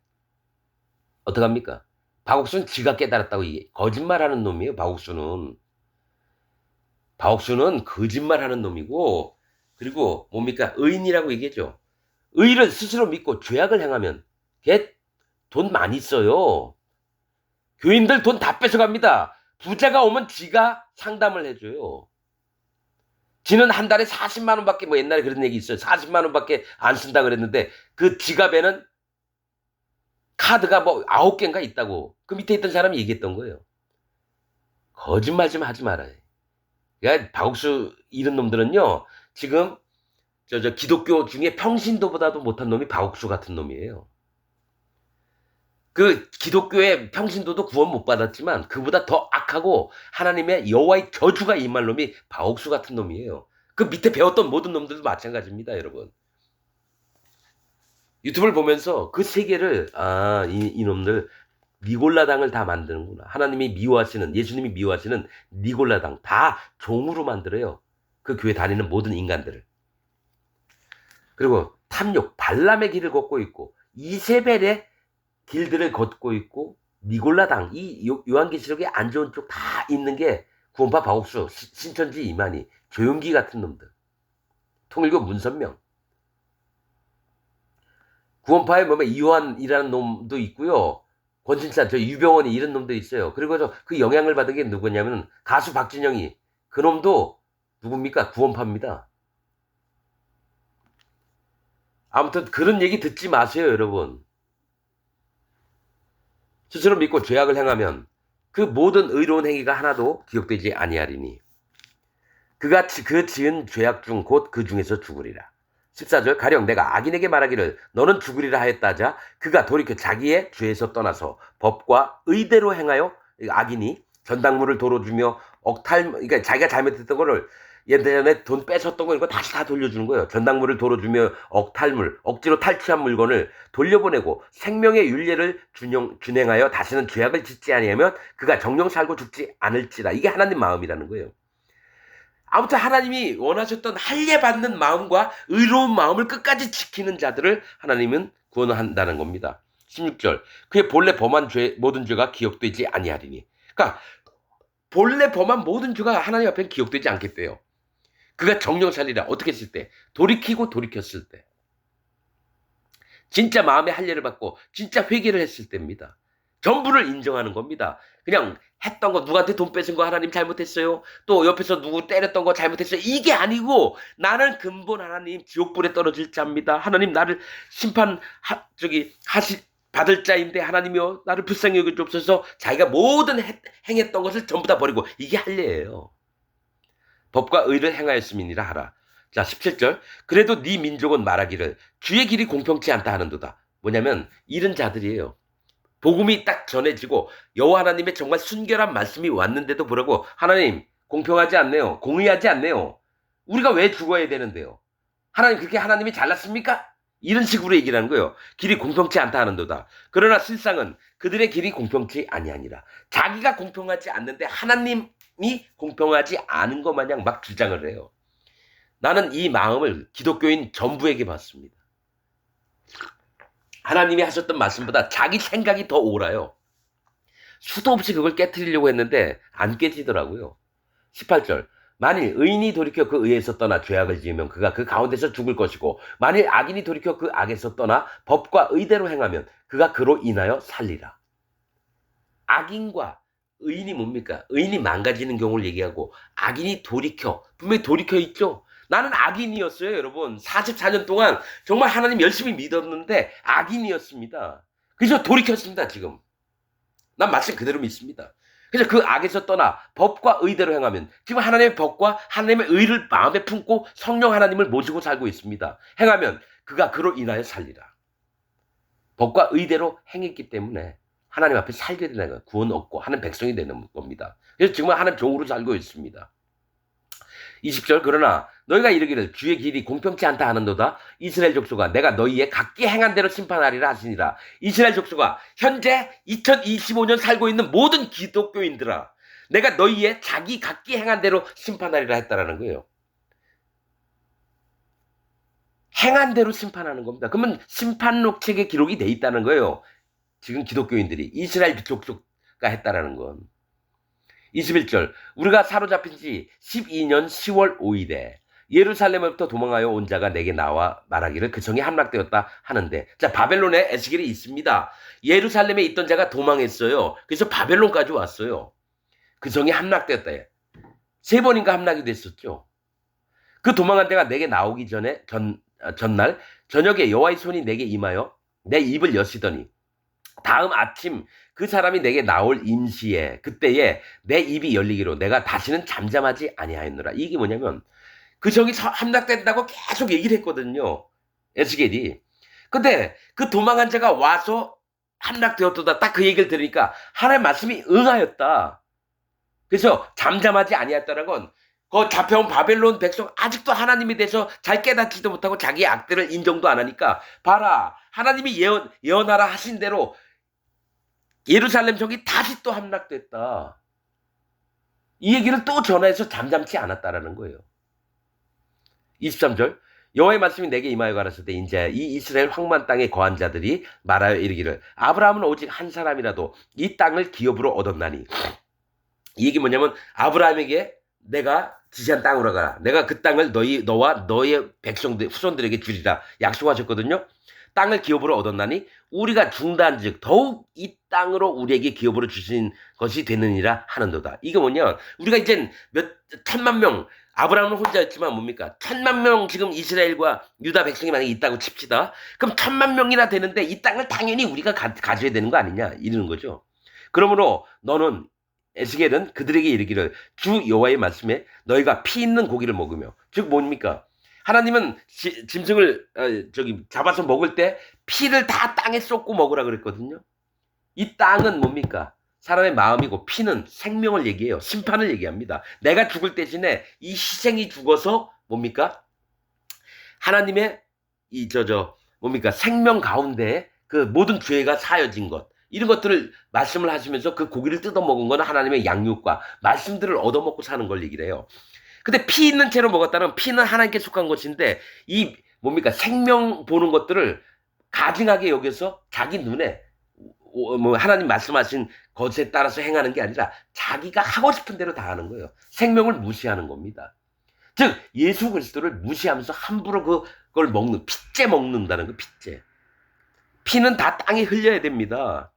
어떡합니까? 박옥수는 지가 깨달았다고 거짓말하는 놈이에요. 박옥수는 거짓말하는 놈이고 그리고 뭡니까? 의인이라고 얘기했죠. 의를 스스로 믿고 죄악을 행하면 걔 돈 많이 써요. 교인들 돈 다 뺏어갑니다. 부자가 오면 지가 상담을 해줘요. 지는 한 달에 40만 원밖에 뭐 옛날에 그런 얘기 있어요. 40만 원밖에 안 쓴다 그랬는데 그 지갑에는 카드가 뭐 9개인가 있다고 그 밑에 있던 사람이 얘기했던 거예요. 거짓말 좀 하지 말아요. 그러니까 박옥수 이런 놈들은요. 지금 저 기독교 중에 평신도보다도 못한 놈이 박옥수 같은 놈이에요. 그 기독교의 평신도도 구원 못 받았지만 그보다 더 악하고 하나님의 여호와의 저주가 임할 놈이 박옥수 같은 놈이에요. 그 밑에 배웠던 모든 놈들도 마찬가지입니다, 여러분. 유튜브를 보면서 그 세계를 이 놈들 니골라당을 다 만드는구나. 하나님이 미워하시는 예수님이 미워하시는 니골라당 다 종으로 만들어요. 그 교회 다니는 모든 인간들을. 그리고 탐욕 발람의 길을 걷고 있고 이세벨의 길들을 걷고 있고 니골라당 이 요한계시록에 안 좋은 쪽 다 있는 게 구원파 박옥수 신천지 이만희 조용기 같은 놈들 통일교 문선명 구원파에 보면 이호환이라는 놈도 있고요. 권진찬 저 유병원이 이런 놈도 있어요. 그리고 그 영향을 받은 게 누구냐면 가수 박진영이 그 놈도 누굽니까? 구원파입니다. 아무튼 그런 얘기 듣지 마세요, 여러분. 스스로 믿고 죄악을 행하면 그 모든 의로운 행위가 하나도 기억되지 아니하리니 그가 그 지은 죄악 중 곧 그 중에서 죽으리라. 14절 가령 내가 악인에게 말하기를 너는 죽으리라 하였다 하자 그가 돌이켜 자기의 죄에서 떠나서 법과 의대로 행하여 악인이 전당물을 도로 주며 그러니까 자기가 잘못했던 거를 예전에 돈 뺏었던 거 이거 다시 다 돌려주는 거예요. 전당물을 도로 주며 억지로 탈취한 물건을 돌려보내고 생명의 윤례를 준행하여 다시는 죄악을 짓지 아니하면 그가 정령 살고 죽지 않을지라. 이게 하나님 마음이라는 거예요. 아무튼 하나님이 원하셨던 할례 받는 마음과 의로운 마음을 끝까지 지키는 자들을 하나님은 구원한다는 겁니다. 16절 그의 본래 범한 모든 죄가 기억되지 아니하리니. 그러니까 본래 범한 모든 죄가 하나님 앞에는 기억되지 않겠대요. 그가 정령 살리라. 어떻게 했을 때? 돌이켰을 때. 진짜 마음의 할례를 받고 진짜 회개를 했을 때입니다. 전부를 인정하는 겁니다. 그냥 했던 거 누구한테 돈 뺏은 거 하나님 잘못했어요. 또 옆에서 누구 때렸던 거 잘못했어요. 이게 아니고 나는 근본 하나님 지옥불에 떨어질 자입니다. 하나님 나를 받을 자인데 하나님이여 나를 불쌍히 여겨주옵소서. 자기가 모든 행했던 것을 전부 다 버리고 이게 할례예요. 법과 의를 행하였음이니라 하라. 자 17절 그래도 네 민족은 말하기를 주의 길이 공평치 않다 하는도다. 뭐냐면 이런 자들이에요. 복음이 딱 전해지고 여호와 하나님의 정말 순결한 말씀이 왔는데도 불구하고 하나님 공평하지 않네요. 공의하지 않네요. 우리가 왜 죽어야 되는데요. 하나님 그렇게 하나님이 잘났습니까? 이런 식으로 얘기를 하는 거예요. 길이 공평치 않다 하는도다. 그러나 실상은 그들의 길이 공평치 아니하니라. 자기가 공평하지 않는데 하나님이 공평하지 않은 것 마냥 막 주장을 해요. 나는 이 마음을 기독교인 전부에게 받습니다. 하나님이 하셨던 말씀보다 자기 생각이 더 옳아요. 수도 없이 그걸 깨트리려고 했는데 안 깨지더라고요. 18절 만일 의인이 돌이켜 그 의에서 떠나 죄악을 지으면 그가 그 가운데서 죽을 것이고 만일 악인이 돌이켜 그 악에서 떠나 법과 의대로 행하면 그가 그로 인하여 살리라. 악인과 의인이 뭡니까? 의인이 망가지는 경우를 얘기하고 악인이 돌이켜. 분명히 돌이켜 있죠? 나는 악인이었어요, 여러분. 44년 동안 정말 하나님 열심히 믿었는데 악인이었습니다. 그래서 돌이켰습니다, 지금. 난 말씀 그대로 믿습니다. 그래서 그 악에서 떠나 법과 의대로 행하면 지금 하나님의 법과 하나님의 의를 마음에 품고 성령 하나님을 모시고 살고 있습니다. 행하면 그가 그로 인하여 살리라. 법과 의대로 행했기 때문에 하나님 앞에 살게 되는 거예요. 구원 얻고 하는 백성이 되는 겁니다. 그래서 지금 하나님 종으로 살고 있습니다. 20절 그러나 너희가 이르기를 주의 길이 공평치 않다 하는도다. 이스라엘 족속아 내가 너희의 각기 행한 대로 심판하리라 하시니라. 이스라엘 족속아 현재 2025년 살고 있는 모든 기독교인들아 내가 너희의 자기 각기 행한 대로 심판하리라 했다라는 거예요. 행한 대로 심판하는 겁니다. 그러면 심판록 책에 기록이 돼 있다는 거예요. 지금 기독교인들이 이스라엘 족속가 했다라는 건. 21절 우리가 사로잡힌 지 12년 10월 5일에 예루살렘으로부터 도망하여 온 자가 내게 나와 말하기를 그 성이 함락되었다 하는데 자 바벨론에 에스겔이 있습니다. 예루살렘에 있던 자가 도망했어요. 그래서 바벨론까지 왔어요. 그 성이 함락되었다. 3번인가 함락이 됐었죠. 그 도망한 데가 내게 나오기 전에 전날 저녁에 여호와의 손이 내게 임하여 내 입을 여시더니 다음 아침 그 사람이 내게 나올 임시에 그때에 내 입이 열리기로 내가 다시는 잠잠하지 아니하였노라. 이게 뭐냐면 그 성이 함락된다고 계속 얘기를 했거든요. 에스겔이. 근데 그 도망한 자가 와서 함락되었다. 딱 그 얘기를 들으니까 하나님의 말씀이 응하였다. 그래서 잠잠하지 아니하였다는 건 그 잡혀온 바벨론 백성 아직도 하나님에 대해서 잘 깨닫지도 못하고 자기의 악들을 인정도 안 하니까 봐라 하나님이 예언하라 하신 대로 예루살렘 성이 다시 또 함락됐다. 이 얘기를 또 전해서 잠잠치 않았다라는 거예요. 23절 여호와의 말씀이 내게 임하여 가라사대 인자야 이 이스라엘 황만 땅에 거한 자들이 말하여 이르기를 아브라함은 오직 한 사람이라도 이 땅을 기업으로 얻었나니 이 얘기 뭐냐면 아브라함에게 내가 지시한 땅으로 가라. 내가 그 땅을 너와 너의 백성들 후손들에게 주리라 약속하셨거든요. 땅을 기업으로 얻었나니 우리가 중단즉 더욱 이 땅으로 우리에게 기업으로 주신 것이 되느니라 하는도다. 이게 뭐냐? 우리가 이제 천만 명 아브라함은 혼자였지만 뭡니까? 1000만 명 지금 이스라엘과 유다 백성이 만약에 있다고 칩시다. 그럼 1000만 명이나 되는데 이 땅을 당연히 우리가 가져야 되는 거 아니냐 이러는 거죠. 그러므로 너는 에스겔은 그들에게 이르기를 주 여호와의 말씀에 너희가 피 있는 고기를 먹으며 즉 뭡니까? 하나님은 짐승을 잡아서 먹을 때 피를 다 땅에 쏟고 먹으라 그랬거든요. 이 땅은 뭡니까? 사람의 마음이고 피는 생명을 얘기해요. 심판을 얘기합니다. 내가 죽을 대신에 이 희생이 죽어서 뭡니까? 하나님의 뭡니까? 생명 가운데 그 모든 죄가 사여진 것. 이런 것들을 말씀을 하시면서 그 고기를 뜯어먹은 건 하나님의 양육과 말씀들을 얻어먹고 사는 걸 얘기를 해요. 근데 피 있는 채로 먹었다는 피는 하나님께 속한 것인데 이 뭡니까? 생명 보는 것들을 가증하게 여겨서 자기 눈에 하나님 말씀하신 것에 따라서 행하는 게 아니라 자기가 하고 싶은 대로 다 하는 거예요. 생명을 무시하는 겁니다. 즉 예수 그리스도를 무시하면서 함부로 그걸 핏째 먹는다는 거 핏째. 피는 다 땅에 흘려야 됩니다.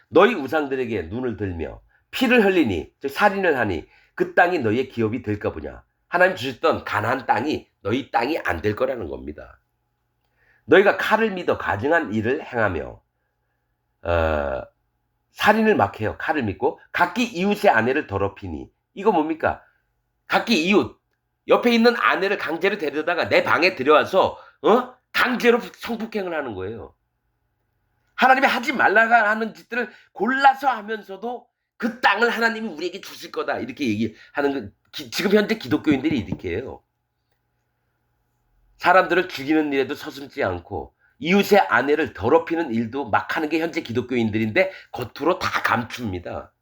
너희 우상들에게 눈을 들며 피를 흘리니 즉 살인을 하니 그 땅이 너희의 기업이 될까 보냐. 하나님 주셨던 가나안 땅이 너희 땅이 안 될 거라는 겁니다. 너희가 칼을 믿어 가증한 일을 행하며 살인을 막 해요. 칼을 믿고 각기 이웃의 아내를 더럽히니 이거 뭡니까? 각기 이웃 옆에 있는 아내를 강제로 데려다가 내 방에 들여와서 강제로 성폭행을 하는 거예요. 하나님이 하지 말라가 하는 짓들을 골라서 하면서도 그 땅을 하나님이 우리에게 주실 거다 이렇게 얘기하는 건 지금 현재 기독교인들이 이렇게 해요. 사람들을 죽이는 일에도 서슴지 않고 이웃의 아내를 더럽히는 일도 막 하는 게 현재 기독교인들인데 겉으로 다 감춥니다.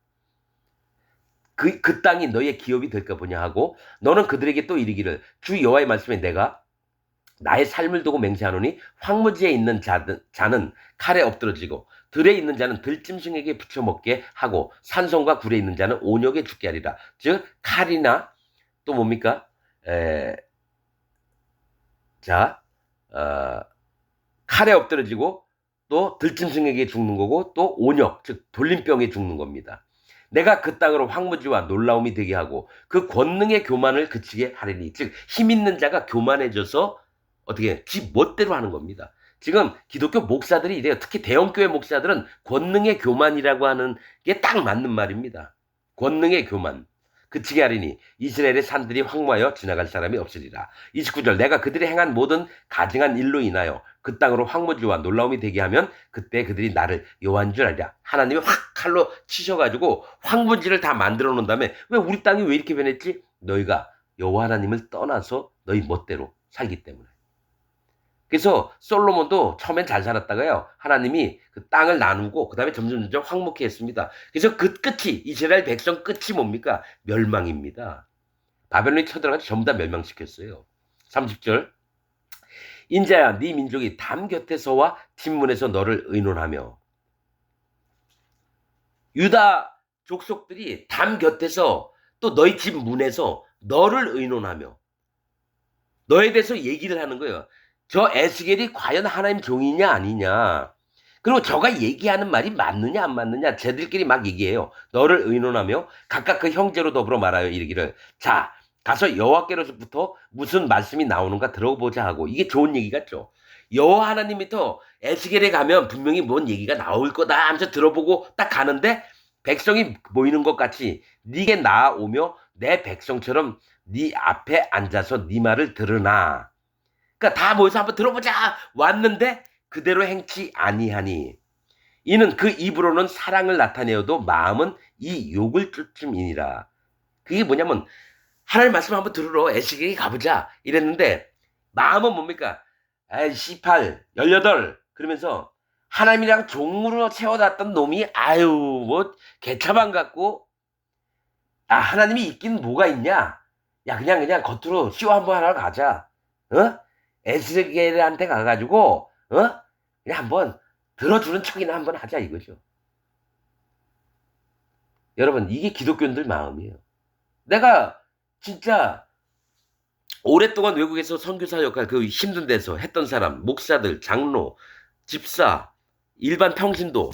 그 땅이 너의 기업이 될까 보냐 하고 너는 그들에게 또 이르기를 주 여호와의 말씀에 내가 나의 삶을 두고 맹세하노니 황무지에 있는 자는 칼에 엎드러지고 들에 있는 자는 들짐승에게 붙여먹게 하고 산성과 굴에 있는 자는 온역에 죽게 하리라. 즉 칼이나 또 뭡니까? 칼에 엎드러지고 또 들짐승에게 죽는 거고 또 온역 즉 돌림병에 죽는 겁니다. 내가 그 땅으로 황무지와 놀라움이 되게 하고 그 권능의 교만을 그치게 하리니. 즉 힘 있는 자가 교만해져서 어떻게 지 멋대로 하는 겁니다. 지금 기독교 목사들이 이래요. 특히 대형교회 목사들은 권능의 교만이라고 하는 게 딱 맞는 말입니다. 권능의 교만. 그치게 하리니 이스라엘의 산들이 황무하여 지나갈 사람이 없으리라. 29절 내가 그들이 행한 모든 가증한 일로 인하여 그 땅으로 황무지와 놀라움이 되게 하면 그때 그들이 나를 여호와인 줄 알리라. 하나님이 확 칼로 치셔가지고 황무지를 다 만들어 놓은 다음에 왜 우리 땅이 왜 이렇게 변했지? 너희가 여호와 하나님을 떠나서 너희 멋대로 살기 때문에. 그래서 솔로몬도 처음엔 잘 살았다가요. 하나님이 그 땅을 나누고 그 다음에 점점 황무케 했습니다. 그래서 그 끝이 이스라엘 백성 끝이 뭡니까? 멸망입니다. 바벨론이 쳐들어가서 전부 다 멸망시켰어요. 30절 인자야 네 민족이 담 곁에서와 집문에서 너를 의논하며. 유다 족속들이 담 곁에서 또 너희 집 문에서 너를 의논하며 너에 대해서 얘기를 하는 거예요. 저 에스겔이 과연 하나님 종이냐 아니냐. 그리고 저가 얘기하는 말이 맞느냐 안 맞느냐 쟤들끼리 막 얘기해요. 너를 의논하며 각각 그 형제로 더불어 말하여 이르기를 자 가서 여호와께로부터 무슨 말씀이 나오는가 들어보자 하고. 이게 좋은 얘기 같죠. 여호와 하나님부터 에스겔에 가면 분명히 뭔 얘기가 나올 거다 하면서 들어보고 딱 가는데 백성이 모이는 것 같이 네게 나아오며 내 백성처럼 네 앞에 앉아서 네 말을 들으나. 그러니까 다 모여서 한번 들어보자 왔는데 그대로 행치 아니하니 이는 그 입으로는 사랑을 나타내어도 마음은 이 욕을 쫓음이니라. 그게 뭐냐면 하나님 말씀 한번 들으러 에스겔이 가보자 이랬는데 마음은 뭡니까? 아이 18, 18 그러면서 하나님이랑 종으로 세워놨던 놈이 아유 뭐 개차반 같고 아 하나님이 있긴 뭐가 있냐? 야 그냥 겉으로 쇼 한번 하러 가자. 어? 에스겔한테 가가지고 그냥 한번 들어주는 척이나 한번 하자 이거죠. 여러분 이게 기독교인들 마음이에요. 내가 진짜 오랫동안 외국에서 선교사 역할 그 힘든 데서 했던 사람 목사들 장로 집사 일반 평신도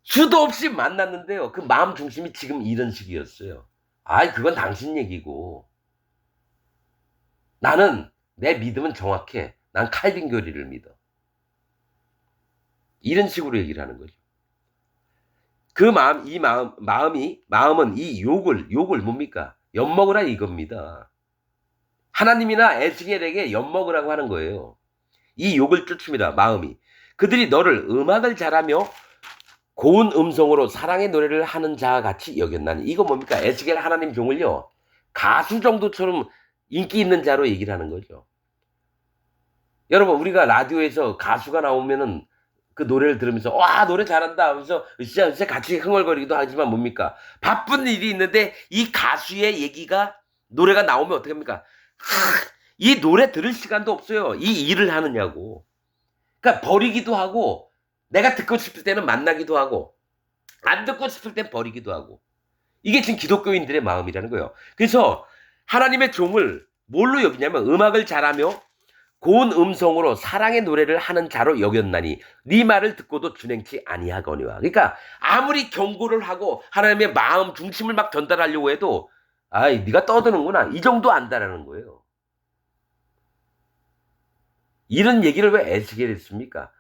수도 없이 만났는데요. 그 마음 중심이 지금 이런 식이었어요. 아이 그건 당신 얘기고 나는 내 믿음은 정확해. 난 칼빈 교리를 믿어. 이런 식으로 얘기를 하는 거죠. 그 마음, 마음은 이 욕을 뭡니까? 엿먹으라 이겁니다. 하나님이나 에스겔에게 엿먹으라고 하는 거예요. 이 욕을 쫓습니다. 마음이. 그들이 너를 음악을 잘하며 고운 음성으로 사랑의 노래를 하는 자와 같이 여겼나니. 이거 뭡니까? 에스겔 하나님 종을요. 가수 정도처럼 인기 있는 자로 얘기를 하는 거죠. 여러분 우리가 라디오에서 가수가 나오면은 그 노래를 들으면서 와 노래 잘한다 하면서 진짜 같이 흥얼거리기도 하지만 뭡니까? 바쁜 일이 있는데 이 가수의 얘기가 노래가 나오면 어떻게 합니까? 이 노래 들을 시간도 없어요. 이 일을 하느냐고. 그러니까 버리기도 하고 내가 듣고 싶을 때는 만나기도 하고 안 듣고 싶을 땐 버리기도 하고. 이게 지금 기독교인들의 마음이라는 거예요. 그래서 하나님의 종을 뭘로 여기냐면 음악을 잘하며 고운 음성으로 사랑의 노래를 하는 자로 여겼나니 네 말을 듣고도 준행치 아니하거니와. 그러니까 아무리 경고를 하고 하나님의 마음 중심을 막 전달하려고 해도 아이 네가 떠드는구나 이 정도 안다라는 거예요. 이런 얘기를 왜 에스겔이 했습니까?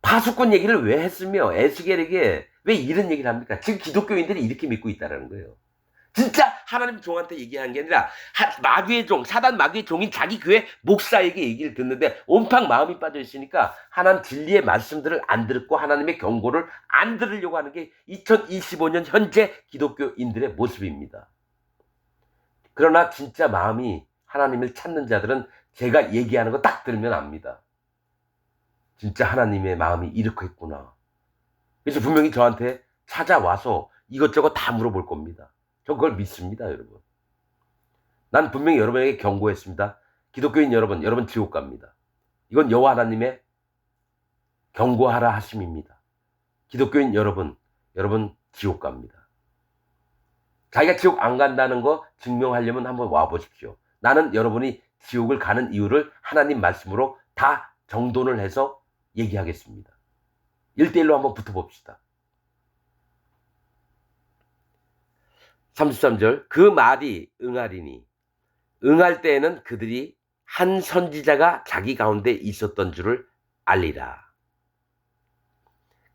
파수꾼 얘기를 왜 했으며 에스겔에게 왜 이런 얘기를 합니까? 지금 기독교인들이 이렇게 믿고 있다는 거예요. 진짜 하나님 종한테 얘기한 게 아니라 마귀의 종, 사단 마귀의 종인 자기 교회 목사에게 얘기를 듣는데 온팡 마음이 빠져 있으니까 하나님 진리의 말씀들을 안 듣고 하나님의 경고를 안 들으려고 하는 게 2025년 현재 기독교인들의 모습입니다. 그러나 진짜 마음이 하나님을 찾는 자들은 제가 얘기하는 거 딱 들으면 압니다. 진짜 하나님의 마음이 이렇게 했구나. 그래서 분명히 저한테 찾아와서 이것저것 다 물어볼 겁니다. 저 그걸 믿습니다, 여러분. 난 분명히 여러분에게 경고했습니다. 기독교인 여러분, 여러분 지옥 갑니다. 이건 여호와 하나님의 경고하라 하심입니다. 기독교인 여러분, 여러분 지옥 갑니다. 자기가 지옥 안 간다는 거 증명하려면 한번 와보십시오. 나는 여러분이 지옥을 가는 이유를 하나님 말씀으로 다 정돈을 해서 얘기하겠습니다. 1대1로 한번 붙어봅시다. 33절 그 말이 응하리니 응할 때에는 그들이 한 선지자가 자기 가운데 있었던 줄을 알리라.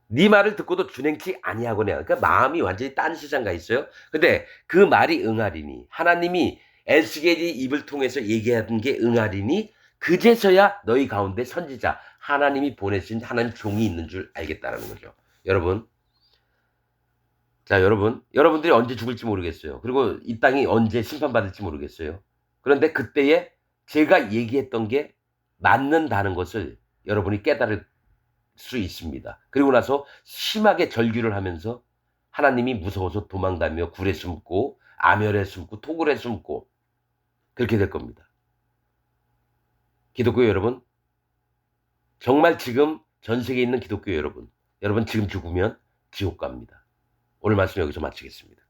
네 말을 듣고도 준행치 아니하거냐. 그러니까 마음이 완전히 딴 세상 가 있어요. 근데 그 말이 응하리니 하나님이 에스겔이 입을 통해서 얘기하는 게 응하리니 그제서야 너희 가운데 선지자 하나님이 보내신 하나님 종이 있는 줄 알겠다라는 거죠. 여러분, 자 여러분들이 언제 죽을지 모르겠어요. 그리고 이 땅이 언제 심판받을지 모르겠어요. 그런데 그때에 제가 얘기했던 게 맞는다는 것을 여러분이 깨달을 수 있습니다. 그리고 나서 심하게 절규를 하면서 하나님이 무서워서 도망가며 굴에 숨고 암열에 숨고 토굴에 숨고 그렇게 될 겁니다. 기독교 여러분, 정말 지금 전 세계에 있는 기독교 여러분 지금 죽으면 지옥 갑니다. 오늘 말씀 여기서 마치겠습니다.